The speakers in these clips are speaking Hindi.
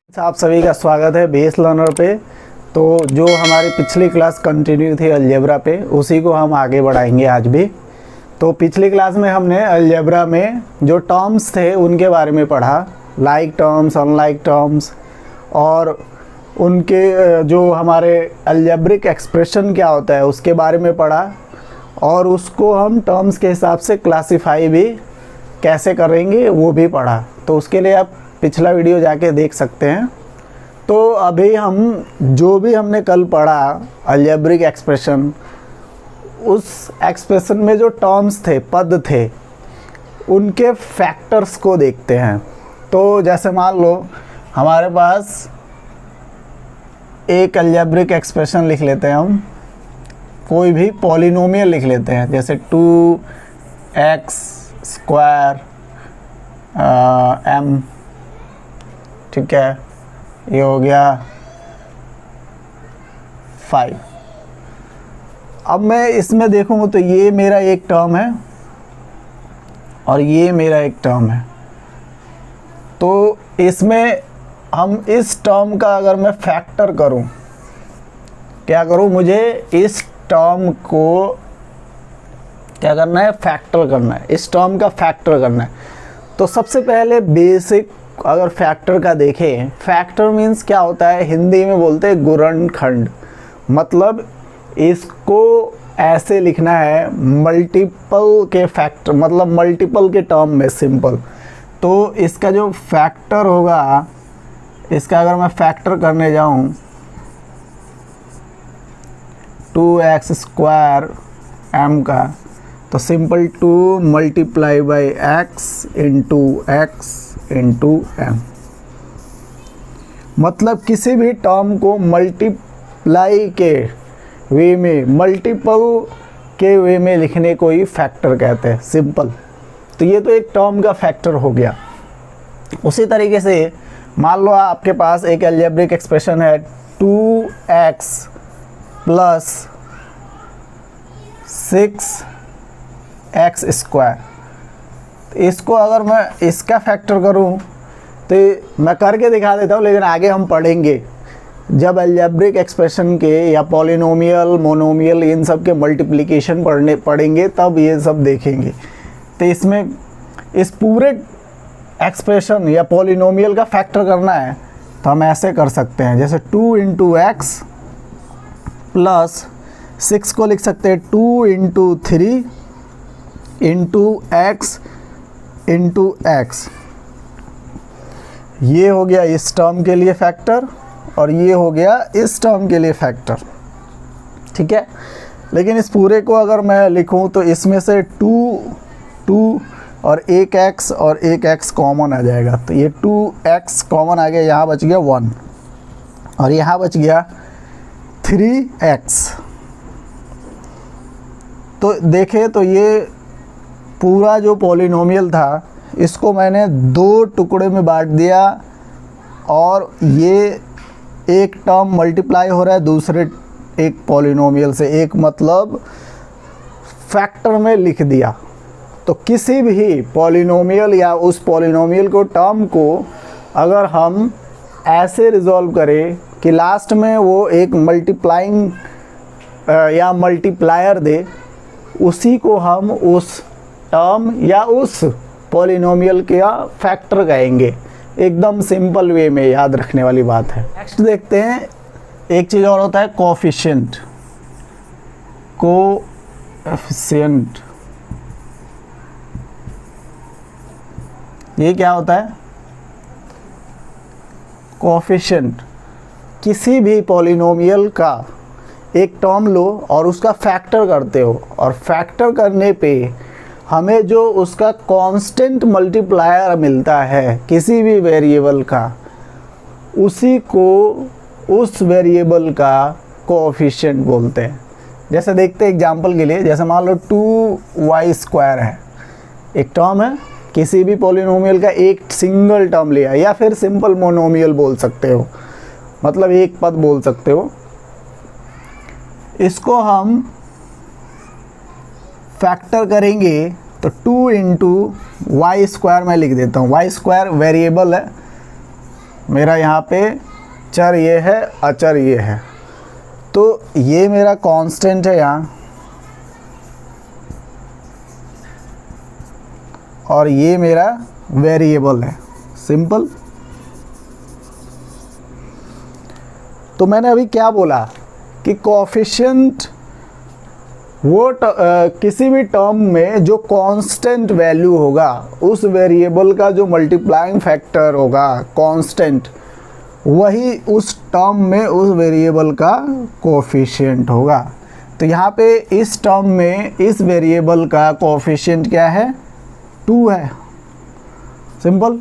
आप सभी का स्वागत है बेस लर्नर पे। तो जो हमारी पिछली क्लास कंटिन्यू थी अलजेब्रा पे, उसी को हम आगे बढ़ाएंगे आज भी। तो पिछली क्लास में हमने अलजेब्रा में जो टर्म्स थे उनके बारे में पढ़ा, लाइक टर्म्स, अनलाइक टर्म्स, और उनके जो हमारे अलजेब्रिक एक्सप्रेशन क्या होता है उसके बारे में पढ़ा, और उसको हम टर्म्स के हिसाब से क्लासीफाई भी कैसे करेंगे वो भी पढ़ा। तो उसके लिए आप पिछला वीडियो जाके देख सकते हैं। तो अभी हम जो भी हमने कल पढ़ा अलजेब्रिक एक्सप्रेशन, उस एक्सप्रेशन में जो टर्म्स थे, पद थे, उनके फैक्टर्स को देखते हैं। तो जैसे मान लो हमारे पास एक अलजेब्रिक एक्सप्रेशन लिख लेते हैं, हम कोई भी पॉलिनोमियल लिख लेते हैं, जैसे 2x² m, ठीक है, ये हो गया 5। अब मैं इसमें देखूँगा तो ये मेरा एक टर्म है और ये मेरा एक टर्म है। तो इसमें हम इस टर्म का अगर मैं फैक्टर करूं, क्या करूं, मुझे इस टर्म को क्या करना है, फैक्टर करना है, इस टर्म का फैक्टर करना है। तो सबसे पहले बेसिक अगर फैक्टर का देखें, फैक्टर मीन्स क्या होता है, हिंदी में बोलते हैं गुणनखंड। मतलब इसको ऐसे लिखना है मल्टीपल के फैक्टर, मतलब मल्टीपल के टर्म में, सिंपल। तो इसका जो फैक्टर होगा, इसका अगर मैं फैक्टर करने जाऊं 2x² m का, तो simple 2 multiply by x into m। मतलब किसी भी टर्म को मल्टीप्लाई के वे में, मल्टीपल के वे में लिखने को ही फैक्टर कहते हैं, सिंपल। तो ये तो एक टर्म का फैक्टर हो गया। उसी तरीके से मान लो आपके पास एक अलजेब्रिक एक्सप्रेशन है 2x प्लस 6x²। इसको अगर मैं इसका फैक्टर करूं तो मैं करके दिखा देता हूं, लेकिन आगे हम पढ़ेंगे जब अलजेब्रिक एक्सप्रेशन के या पॉलिनोमियल, मोनोमियल, इन सब के मल्टीप्लिकेशन पढ़ेंगे तब ये सब देखेंगे। तो इसमें इस पूरे एक्सप्रेशन या पॉलिनोमियल का फैक्टर करना है तो हम ऐसे कर सकते हैं, जैसे 2 इंटू एक्स प्लस 6 को लिख सकते हैं 2 into 3 into x into x. ये हो गया इस टर्म के लिए फैक्टर और ये हो गया इस टर्म के लिए फैक्टर, ठीक है। लेकिन इस पूरे को अगर मैं लिखूं तो इसमें से 2 और एक x और एक x कॉमन आ जाएगा। तो ये 2x कॉमन आ गया, यहाँ बच गया 1 और यहाँ बच गया 3x। तो देखें तो ये पूरा जो पॉलिनोमियल था इसको मैंने 2 टुकड़े में बांट दिया, और ये एक टर्म मल्टीप्लाई हो रहा है दूसरे एक पॉलिनोमियल से, एक मतलब फैक्टर में लिख दिया। तो किसी भी पॉलिनोमियल या उस पॉलिनोमियल को, टर्म को अगर हम ऐसे रिजॉल्व करें कि लास्ट में वो एक मल्टीप्लाइंग या मल्टीप्लायर दे, उसी को हम उस टर्म या उस पॉलिनोमियल का फैक्टर कहेंगे। एकदम सिंपल वे में याद रखने वाली बात है। नेक्स्ट देखते हैं, एक चीज़ और होता है कोएफिशिएंट। कोएफिशिएंट ये क्या होता है? कोएफिशिएंट किसी भी पॉलिनोमियल का एक टर्म लो और उसका फैक्टर करते हो, और फैक्टर करने पे हमें जो उसका कांस्टेंट मल्टीप्लायर मिलता है किसी भी वेरिएबल का, उसी को उस वेरिएबल का कोएफिशिएंट बोलते हैं। जैसे देखते हैं एग्जांपल के लिए, जैसे मान लो 2y² है, एक टर्म है, किसी भी पॉलिनोमियल का एक सिंगल टर्म लिया, या फिर सिंपल मोनोमियल बोल सकते हो, मतलब एक पद बोल सकते हो। इसको हम फैक्टर करेंगे तो 2 इंटू y² मैं लिख देता हूँ। y² वेरिएबल है, मेरा यहाँ पे चर ये है, अचर ये है, तो ये मेरा कांस्टेंट है यहाँ, और ये मेरा वेरिएबल है। सिंपल। तो मैंने अभी क्या बोला कि कोएफिशिएंट वो किसी भी टर्म में जो कांस्टेंट वैल्यू होगा, उस वेरिएबल का जो मल्टीप्लाइंग फैक्टर होगा कांस्टेंट, वही उस टर्म में उस वेरिएबल का कोएफिशिएंट होगा। तो यहाँ पे इस टर्म में इस वेरिएबल का कोएफिशिएंट क्या है? 2 है। सिंपल।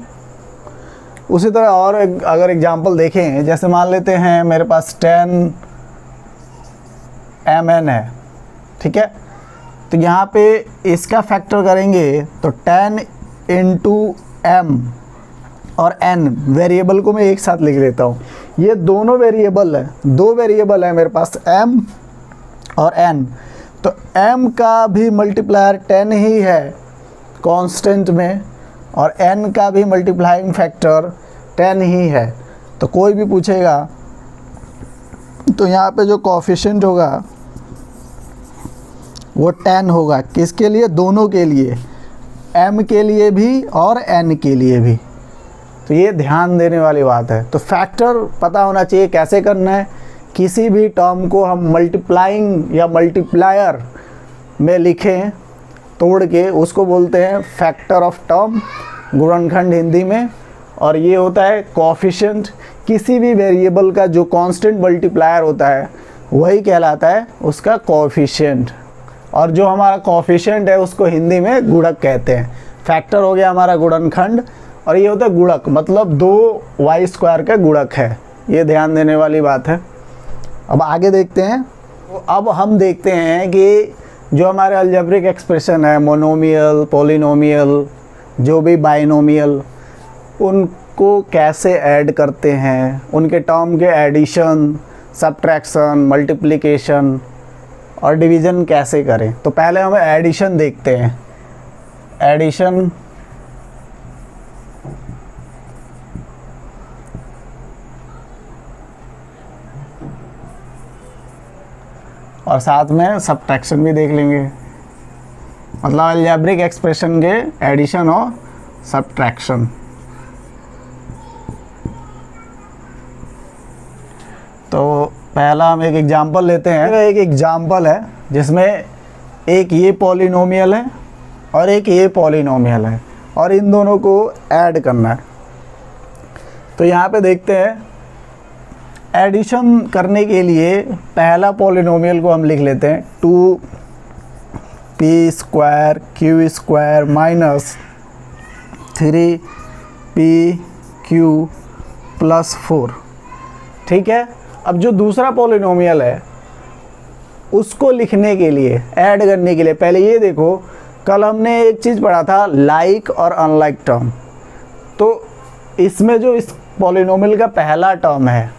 उसी तरह और अगर एग्जांपल देखें, जैसे मान लेते हैं मेरे पास 10 mn है, ठीक है, तो यहाँ पे इसका फैक्टर करेंगे तो 10 इंटू m और n, वेरिएबल को मैं एक साथ लिख लेता हूँ। ये दोनों वेरिएबल है, 2 वेरिएबल है मेरे पास, m और n। तो m का भी मल्टीप्लायर 10 ही है कांस्टेंट में, और n का भी मल्टीप्लाइंग फैक्टर 10 ही है। तो कोई भी पूछेगा तो यहाँ पे जो कोएफिशिएंट होगा वो 10 होगा। किसके लिए? दोनों के लिए, m के लिए भी और n के लिए भी। तो ये ध्यान देने वाली बात है। तो फैक्टर पता होना चाहिए कैसे करना है। किसी भी टर्म को हम मल्टीप्लाइंग या मल्टीप्लायर में लिखें तोड़ के, उसको बोलते हैं फैक्टर ऑफ टर्म, गुणनखंड हिंदी में। और ये होता है कोएफिशिएंट। किसी भी वेरिएबल का जो कांस्टेंट मल्टीप्लायर होता है वही कहलाता है उसका कोएफिशिएंट। और जो हमारा कोएफिशिएंट है उसको हिंदी में गुणक कहते हैं। फैक्टर हो गया हमारा गुणनखंड, और ये होता है गुणक, मतलब 2y² का गुणक है। ये ध्यान देने वाली बात है। अब आगे देखते हैं। तो अब हम देखते हैं कि जो हमारे अलजेब्रिक एक्सप्रेशन है, मोनोमियल, पॉलिनोमियल, जो भी बाइनोमियल, उनको कैसे ऐड करते हैं, उनके टर्म के एडिशन, सब्ट्रैक्शन, मल्टीप्लिकेशन और डिवीज़न कैसे करें। तो पहले हम एडिशन देखते हैं। एडिशन और साथ में सब्ट्रैक्शन भी देख लेंगे, मतलब अलजेब्रिक एक्सप्रेशन के एडिशन और सब्ट्रैक्शन। तो पहला हम एक एग्जांपल लेते हैं। एक एग्जांपल है जिसमें एक ये पॉलिनोमियल है और एक ये पॉलिनोमियल है, और इन दोनों को ऐड करना है। तो यहाँ पे देखते हैं, एडिशन करने के लिए पहला पॉलिनोमियल को हम लिख लेते हैं 2p² q² minus 3pq plus 4। ठीक है। अब जो दूसरा पॉलिनोमियल है उसको लिखने के लिए, ऐड करने के लिए, पहले ये देखो, कल हमने एक चीज़ पढ़ा था, लाइक और अनलाइक टर्म। तो इसमें जो इस पॉलिनोमियल का पहला टर्म है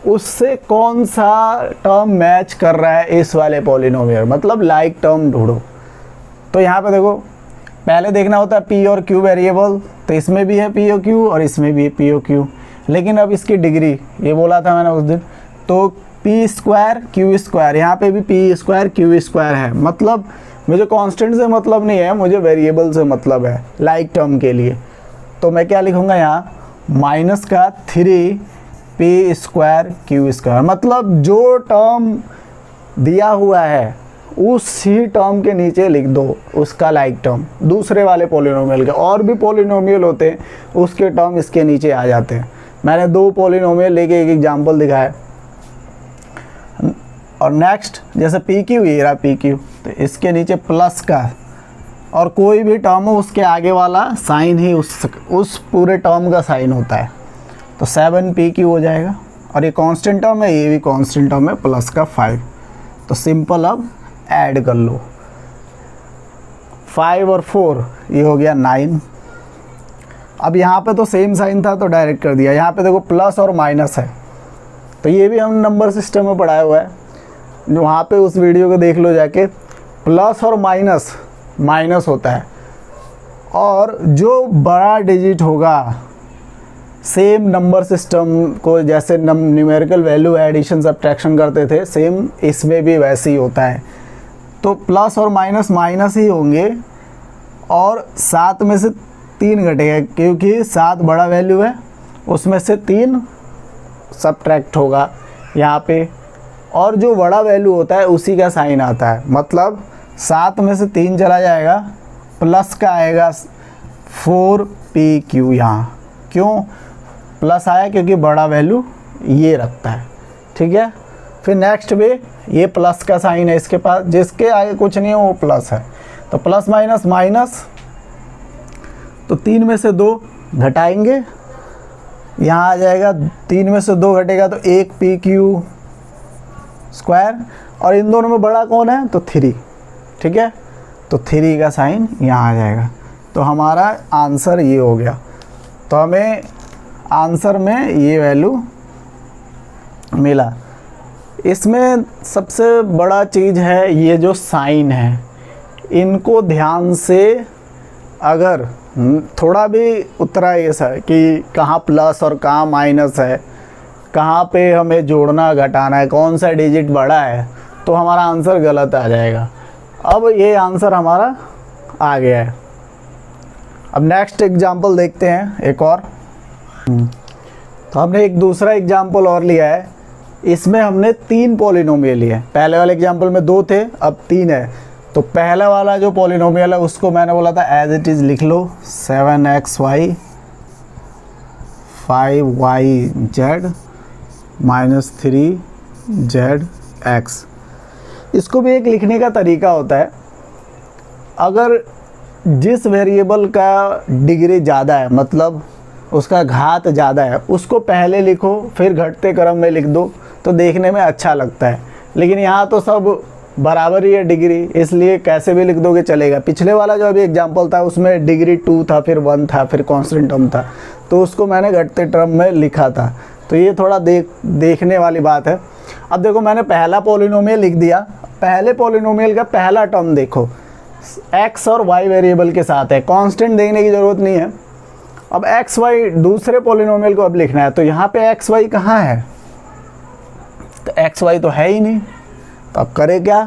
उससे कौन सा टर्म मैच कर रहा है इस वाले पॉलिनोमियल, मतलब लाइक टर्म ढूंढो। तो यहाँ पे देखो, पहले देखना होता है p और q वेरिएबल, तो इसमें भी है p और q और इसमें भी है p और q। लेकिन अब इसकी डिग्री, ये बोला था मैंने उस दिन, तो p² q², यहाँ पे भी p² q² है। मतलब मुझे कांस्टेंट से मतलब नहीं है, मुझे वेरिएबल से मतलब है लाइक टर्म के लिए। तो मैं क्या लिखूँगा यहाँ, माइनस का 3p² q², मतलब जो टर्म दिया हुआ है उसी टर्म के नीचे लिख दो उसका लाइक टर्म, दूसरे वाले पॉलिनोमियल के। और भी पॉलिनोमियल होते हैं उसके टर्म इसके नीचे आ जाते हैं। मैंने 2 पॉलिनोमियल लेके एक एग्जांपल दिखाया। और नेक्स्ट जैसे PQ, ये रहा PQ, तो इसके नीचे प्लस का, और कोई भी टर्म हो उसके आगे वाला साइन ही उस पूरे टर्म का साइन होता है। तो 7pq हो जाएगा। और ये कांस्टेंट टर्म है, ये भी कांस्टेंट टर्म है, प्लस का 5। तो सिंपल अब ऐड कर लो, 5 और 4 ये हो गया 9। अब यहाँ पे तो सेम साइन था तो डायरेक्ट कर दिया। यहाँ पे देखो प्लस और माइनस है, तो ये भी हम नंबर सिस्टम में पढ़ाया हुआ है, जो वहाँ पे उस वीडियो को देख लो जाके। प्लस और माइनस, माइनस होता है, और जो बड़ा डिजिट होगा सेम नंबर सिस्टम को जैसे न्यूमेरिकल वैल्यू एडिशन सब्ट्रैक्शन करते थे, सेम इसमें भी वैसे ही होता है। तो प्लस और माइनस माइनस ही होंगे और 7 में से 3 घटेगा, क्योंकि 7 बड़ा वैल्यू है, उसमें से 3 सब्ट्रैक्ट होगा यहाँ पे, और जो बड़ा वैल्यू होता है उसी का साइन आता है। मतलब 7 में से 3 चला जाएगा, प्लस का आएगा 4PQ। यहाँ क्यों प्लस आया? क्योंकि बड़ा वैल्यू ये रखता है, ठीक है। फिर नेक्स्ट भी ये प्लस का साइन है इसके पास, जिसके आगे कुछ नहीं है वो प्लस है। तो प्लस माइनस माइनस, तो 3 में से 2 घटाएंगे, यहाँ आ जाएगा 3 में से 2 घटेगा तो 1PQ स्क्वायर, और इन दोनों में बड़ा कौन है? तो 3, ठीक है। तो 3 का साइन यहाँ आ जाएगा। तो हमारा आंसर ये हो गया। तो हमें आंसर में ये वैल्यू मिला। इसमें सबसे बड़ा चीज़ है ये जो साइन है, इनको ध्यान से अगर थोड़ा भी उतरा ये सर कि कहाँ प्लस और कहाँ माइनस है, कहाँ पे हमें जोड़ना घटाना है, कौन सा डिजिट बड़ा है, तो हमारा आंसर गलत आ जाएगा। अब ये आंसर हमारा आ गया है। अब नेक्स्ट एग्जांपल देखते हैं एक और। तो हमने एक दूसरा एग्जांपल और लिया है। इसमें हमने 3 पॉलिनोमियल लिए। पहले वाले एग्जांपल में 2 थे, अब 3 है। तो पहला वाला जो पॉलिनोमियल है उसको मैंने बोला था एज इट इज़ लिख लो, 7xy 5yz -3zx। इसको भी एक लिखने का तरीका होता है। अगर जिस वेरिएबल का डिग्री ज़्यादा है, मतलब उसका घात ज़्यादा है, उसको पहले लिखो, फिर घटते क्रम में लिख दो, तो देखने में अच्छा लगता है। लेकिन यहाँ तो सब बराबर ही है डिग्री, इसलिए कैसे भी लिख दोगे चलेगा। पिछले वाला जो अभी एग्जांपल था उसमें डिग्री 2 था, फिर 1 था, फिर कांस्टेंट टर्म था, तो उसको मैंने घटते टर्म में लिखा था। तो ये थोड़ा देखने वाली बात है। अब देखो मैंने पहला पॉलिनोमियल लिख दिया। पहले पॉलिनोमियल का पहला टर्म देखो, x और y वेरिएबल के साथ है, कांस्टेंट देखने की ज़रूरत नहीं है। अब एक्स वाई दूसरे पॉलिनोमियल को अब लिखना है, तो यहाँ पे एक्स वाई कहाँ है? तो एक्स वाई तो है ही नहीं, तो अब करें क्या?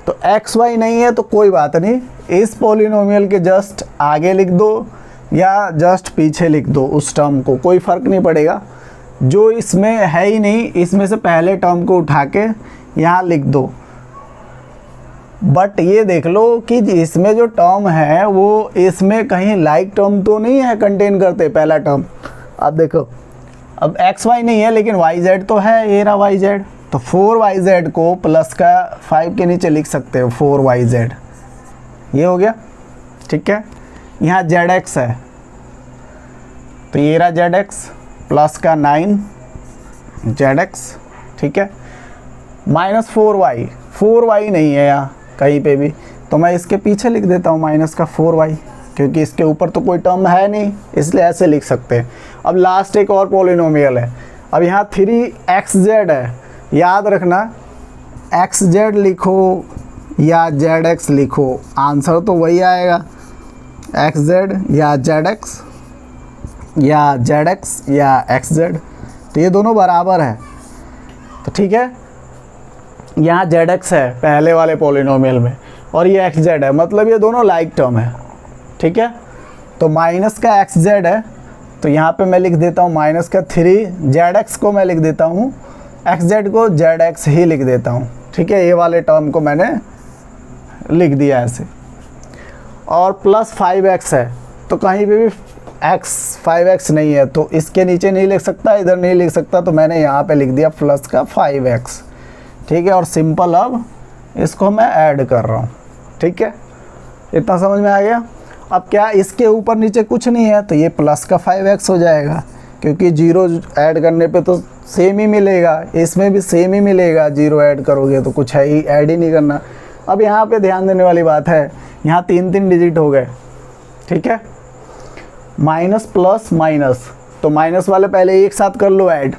तो एक्स वाई नहीं है तो कोई बात नहीं, इस पॉलिनोमियल के जस्ट आगे लिख दो या जस्ट पीछे लिख दो उस टर्म को, कोई फ़र्क नहीं पड़ेगा। जो इसमें है ही नहीं, इसमें से पहले टर्म को उठा के यहाँ लिख दो। बट ये देख लो कि इसमें जो टर्म है वो इसमें कहीं लाइक टर्म तो नहीं है कंटेन करते पहला टर्म। अब देखो, अब एक्स वाई नहीं है लेकिन वाई जेड तो है, ये रहा वाई जेड। तो 4yz को प्लस का 5 के नीचे लिख सकते हो 4yz, ये हो गया, ठीक है। यहाँ zx है, तो ये रहा zx प्लस का 9zx, ठीक है। माइनस 4y नहीं है यहाँ कहीं पे भी, तो मैं इसके पीछे लिख देता हूँ माइनस का 4y, क्योंकि इसके ऊपर तो कोई टर्म है नहीं, इसलिए ऐसे लिख सकते हैं। अब लास्ट एक और पॉलिनोमियल है। अब यहाँ 3xz है, याद रखना xz लिखो या zx लिखो, आंसर तो वही आएगा, xz या zx या zx या xz, तो ये दोनों बराबर है। तो ठीक है, यहाँ zx है पहले वाले पॉलिनोमियल में और ये xz है, मतलब ये दोनों लाइक टर्म है, ठीक है। तो माइनस का xz है, तो यहाँ पे मैं लिख देता हूँ माइनस का 3zx को मैं लिख देता हूँ, xz को zx ही लिख देता हूँ, ठीक है। ये वाले टर्म को मैंने लिख दिया ऐसे। और प्लस 5x है, तो कहीं पे भी 5x नहीं है, तो इसके नीचे नहीं लिख सकता, इधर नहीं लिख सकता, तो मैंने यहाँ पे लिख दिया प्लस का 5x, ठीक है। और सिंपल अब इसको मैं ऐड कर रहा हूँ, ठीक है। इतना समझ में आ गया। अब क्या इसके ऊपर नीचे कुछ नहीं है, तो ये प्लस का 5x हो जाएगा, क्योंकि 0 ऐड करने पे तो सेम ही मिलेगा, इसमें भी सेम ही मिलेगा, 0 ऐड करोगे तो कुछ है ही, ऐड ही नहीं करना। अब यहाँ पे ध्यान देने वाली बात है, यहाँ 3 डिजिट हो गए, ठीक है। माइनस प्लस माइनस, तो माइनस वाले पहले एक साथ कर लो ऐड,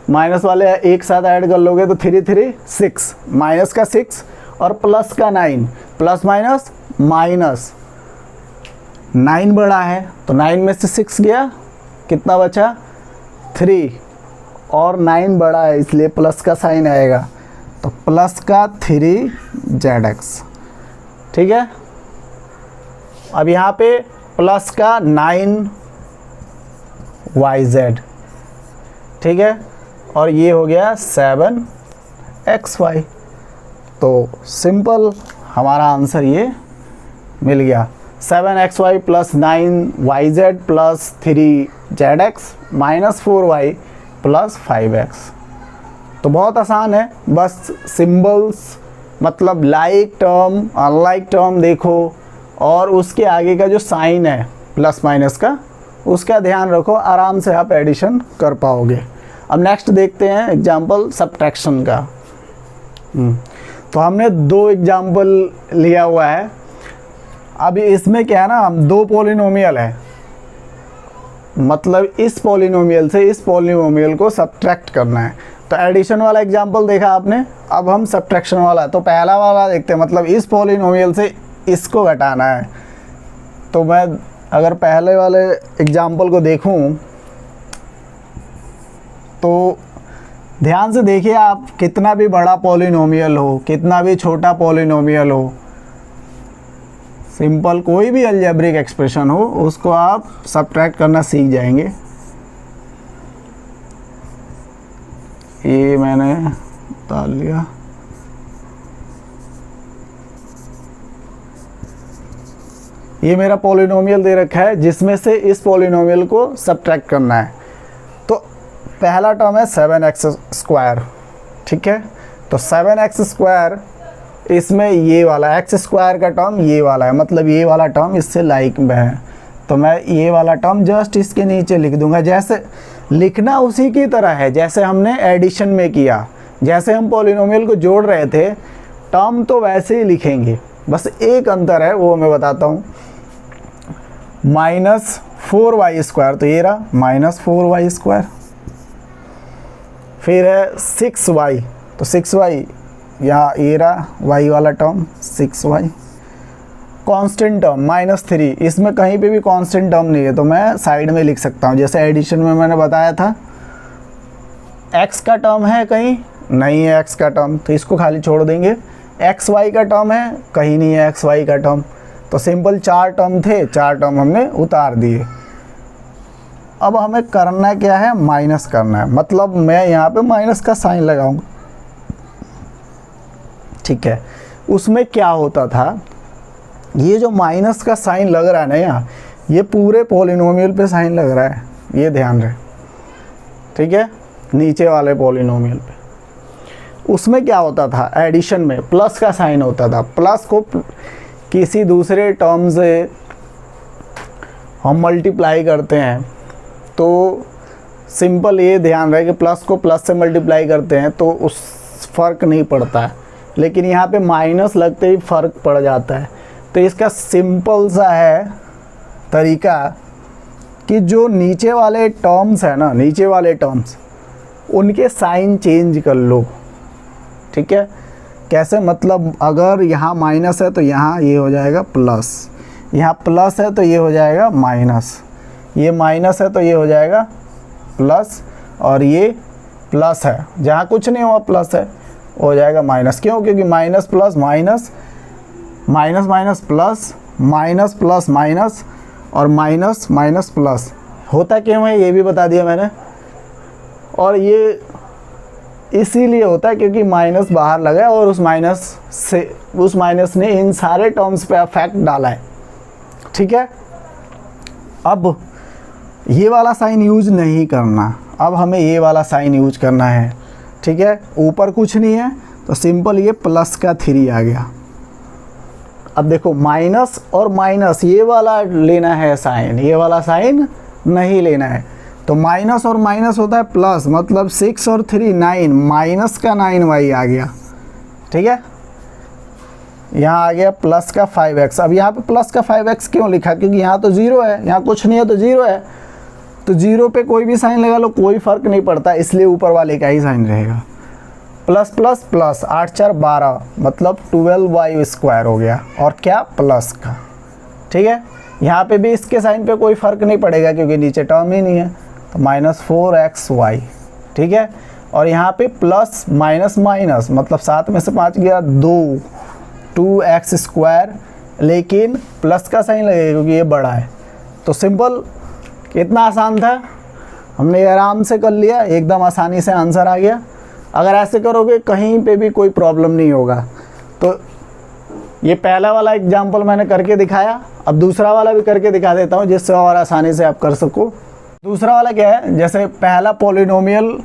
माइनस वाले एक साथ ऐड कर लोगे तो 3 3 6, माइनस का 6 और प्लस का 9, प्लस माइनस माइनस 9 बड़ा है, तो 9 में से 6 गया कितना बचा 3 और 9 बड़ा है इसलिए प्लस का साइन आएगा, तो प्लस का 3zx। ठीक है, अब यहाँ पे प्लस का 9yz। ठीक है, और ये हो गया 7xy। तो सिंपल हमारा आंसर ये मिल गया, 7xy plus 9yz plus 3zx minus 4y plus 5x। तो बहुत आसान है, बस सिंबल्स मतलब लाइक टर्म अनलाइक टर्म देखो और उसके आगे का जो साइन है प्लस माइनस का उसका ध्यान रखो, आराम से आप एडिशन कर पाओगे। अब नेक्स्ट देखते हैं एग्जाम्पल सब्ट्रैक्शन का। तो हमने 2 एग्जाम्पल लिया हुआ है। अब इसमें क्या है ना, हम 2 पॉलिनोमियल है, मतलब इस पॉलिनोमियल से इस पॉलिनोमियल को सब्ट्रैक्ट करना है। तो एडिशन वाला एग्जाम्पल देखा आपने, अब हम सब्ट्रैक्शन वाला, तो पहला वाला देखते हैं, मतलब इस पॉलिनोमियल से इसको घटाना है। तो मैं अगर पहले वाले एग्जाम्पल को देखूं तो ध्यान से देखिए आप, कितना भी बड़ा पॉलिनोमियल हो, कितना भी छोटा पॉलिनोमियल हो, सिंपल कोई भी अलजेब्रिक एक्सप्रेशन हो, उसको आप सब्ट्रैक्ट करना सीख जाएंगे। ये मैंने डाल लिया। ये मेरा पॉलिनोमियल दे रखा है जिसमें से इस पॉलिनोमियल को सब्ट्रैक्ट करना है। तो पहला टर्म है 7x²। ठीक है, तो 7x², इसमें ये वाला x² का टर्म ये वाला है, मतलब ये वाला टर्म इससे लाइक में है, तो मैं ये वाला टर्म जस्ट इसके नीचे लिख दूंगा। जैसे लिखना उसी की तरह है जैसे हमने एडिशन में किया, जैसे हम पॉलिनोमियल को जोड़ रहे थे टर्म तो वैसे ही लिखेंगे, बस एक अंतर है वो मैं बताता हूँ। -4y², तो ये रहा -4y²। फिर है 6y, तो 6y यहाँ ये रहा y वाला टर्म 6y। कांस्टेंट टर्म -3, इसमें कहीं पे भी कांस्टेंट टर्म नहीं है तो मैं साइड में लिख सकता हूँ, जैसे एडिशन में मैंने बताया था। x का टर्म है कहीं नहीं है, x का टर्म, तो इसको खाली छोड़ देंगे। xy का टर्म है कहीं नहीं है, xy का टर्म, तो सिंपल 4 टर्म थे, 4 टर्म हमने उतार दिए। अब हमें करना क्या है, माइनस करना है, मतलब मैं यहाँ पे माइनस का साइन लगाऊंगा। ठीक है, उसमें क्या होता था, ये जो माइनस का साइन लग रहा है ना यहाँ, ये पूरे पॉलिनोमियल पे साइन लग रहा है, ये ध्यान रहे। ठीक है, नीचे वाले पॉलिनोमियल पे। उसमें क्या होता था, एडिशन में प्लस का साइन होता था, प्लस को किसी दूसरे टर्म से हम मल्टीप्लाई करते हैं तो सिंपल ये ध्यान रहे कि प्लस को प्लस से मल्टीप्लाई करते हैं तो उस फ़र्क नहीं पड़ता है, लेकिन यहाँ पे माइनस लगते ही फ़र्क पड़ जाता है। तो इसका सिंपल सा है तरीका कि जो नीचे वाले टर्म्स है ना, नीचे वाले टर्म्स, उनके साइन चेंज कर लो। ठीक है, कैसे, मतलब अगर यहाँ माइनस है तो यहाँ ये हो जाएगा प्लस, यहाँ प्लस है तो ये हो जाएगा माइनस, ये माइनस है तो ये हो जाएगा प्लस, और ये प्लस है, जहाँ कुछ नहीं हुआ प्लस है हो जाएगा माइनस। क्यों, क्योंकि minus plus minus, minus minus plus, minus plus minus, और माइनस माइनस प्लस होता क्यों है ये भी बता दिया मैंने। और ये इसीलिए होता है क्योंकि माइनस बाहर लगा है और उस माइनस ने इन सारे टर्म्स पे इफेक्ट डाला है। ठीक है, अब ये वाला साइन यूज नहीं करना, अब हमें ये वाला साइन यूज करना है। ठीक है, ऊपर कुछ नहीं है तो सिंपल ये प्लस का 3 आ गया। अब देखो माइनस और माइनस ये वाला लेना है साइन, ये वाला साइन नहीं लेना है। तो माइनस और माइनस होता है प्लस, मतलब 6 और 3 9, माइनस का 9y आ गया। ठीक है, यहाँ आ गया प्लस का 5x। अब यहाँ पे प्लस का 5x क्यों लिखा, क्योंकि यहाँ तो 0 है, यहाँ कुछ नहीं है तो 0 है, तो 0 पे कोई भी साइन लगा लो कोई फ़र्क नहीं पड़ता, इसलिए ऊपर वाले का ही साइन रहेगा। प्लस प्लस प्लस 8 4 12, मतलब 12y² हो गया, और क्या, प्लस का। ठीक है, यहाँ पे भी इसके साइन पे कोई फ़र्क नहीं पड़ेगा क्योंकि नीचे टर्म ही नहीं है, तो -4xy, ठीक है। और यहाँ पे प्लस माइनस माइनस मतलब 7 में से 5 गया 2x², लेकिन प्लस का साइन लगेगा क्योंकि ये बड़ा है। तो सिंपल, कितना आसान था, हमने आराम से कर लिया, एकदम आसानी से आंसर आ गया। अगर ऐसे करोगे कहीं पे भी कोई प्रॉब्लम नहीं होगा। तो ये पहला वाला एग्जाम्पल मैंने करके दिखाया, अब दूसरा वाला भी करके दिखा देता हूँ जिससे और आसानी से आप कर सको। दूसरा वाला क्या है, जैसे पहला पॉलिनोमियल,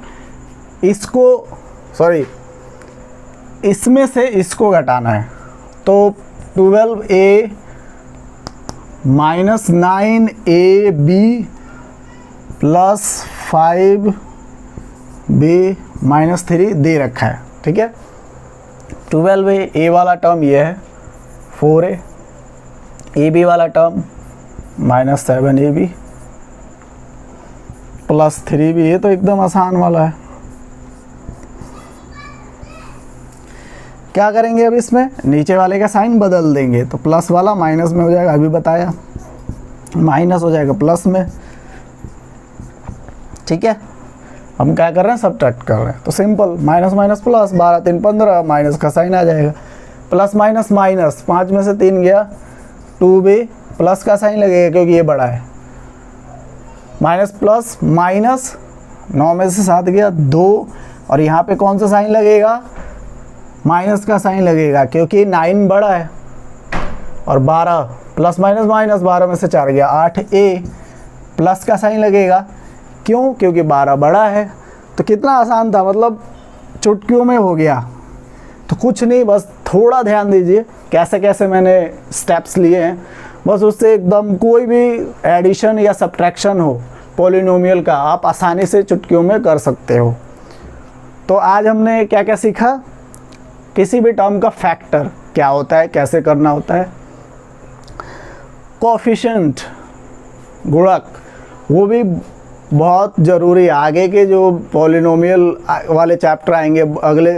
इसमें से इसको घटाना है, तो 12a - 9ab + 5b - 3 दे रखा है, ठीक है। 12a, a वाला टर्म ये है 4a, ab वाला टर्म -7ab + 3b, ये तो एकदम आसान वाला है। क्या करेंगे अब, इसमें नीचे वाले का साइन बदल देंगे, तो प्लस वाला माइनस में हो जाएगा, अभी बताया, माइनस हो जाएगा प्लस में, ठीक है। हम क्या कर रहे हैं, सब्ट्रैक्ट कर रहे हैं, तो simple minus minus plus, 12 3 15, minus का साइन आ जाएगा, प्लस माइनस माइनस, 5 में से 3 गया 2b, प्लस का साइन लगेगा क्योंकि ये बड़ा है, माइनस प्लस माइनस, 9 में से 7 गया 2, और यहाँ पे कौन सा साइन लगेगा, माइनस का साइन लगेगा क्योंकि 9 बड़ा है, और 12 प्लस माइनस माइनस, 12 में से 4 गया 8a, प्लस का साइन लगेगा, क्यों, क्योंकि 12 बड़ा है। तो कितना आसान था, मतलब चुटकियों में हो गया। तो कुछ नहीं, बस थोड़ा ध्यान दीजिए कैसे कैसे मैंने स्टेप्स लिए हैं, बस उससे एकदम कोई भी एडिशन या सब्ट्रैक्शन हो पॉलिनोमियल का आप आसानी से चुटकियों में कर सकते हो। तो आज हमने क्या क्या सीखा, किसी भी टर्म का फैक्टर क्या होता है, कैसे करना होता है, कोएफिशिएंट गुणक, वो भी बहुत ज़रूरी, आगे के जो पॉलिनोमियल वाले चैप्टर आएंगे अगले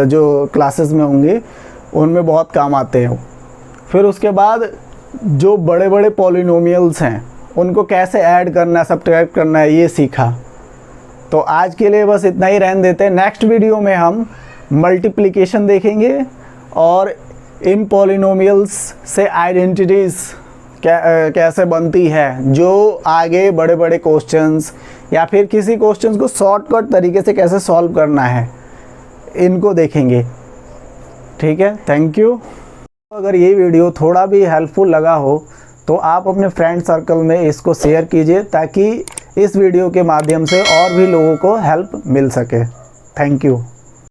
जो क्लासेस में होंगे उनमें बहुत काम आते हैं। फिर उसके बाद जो बड़े बड़े पॉलिनोमियल्स हैं उनको कैसे ऐड करना है, सब्ट्रैक्ट करना है, ये सीखा। तो आज के लिए बस इतना ही रहने देते हैं। नेक्स्ट वीडियो में हम मल्टीप्लिकेशन देखेंगे और इन पॉलिनोमियल्स से आइडेंटिटीज़ कैसे बनती है, जो आगे बड़े बड़े क्वेश्चंस या फिर किसी क्वेश्चंस को शॉर्टकट तरीके से कैसे सॉल्व करना है, इनको देखेंगे, ठीक है। Thank you. अगर ये वीडियो थोड़ा भी हेल्पफुल लगा हो तो आप अपने फ्रेंड सर्कल में इसको शेयर कीजिए ताकि इस वीडियो के माध्यम से और भी लोगों को हेल्प मिल सके। Thank you.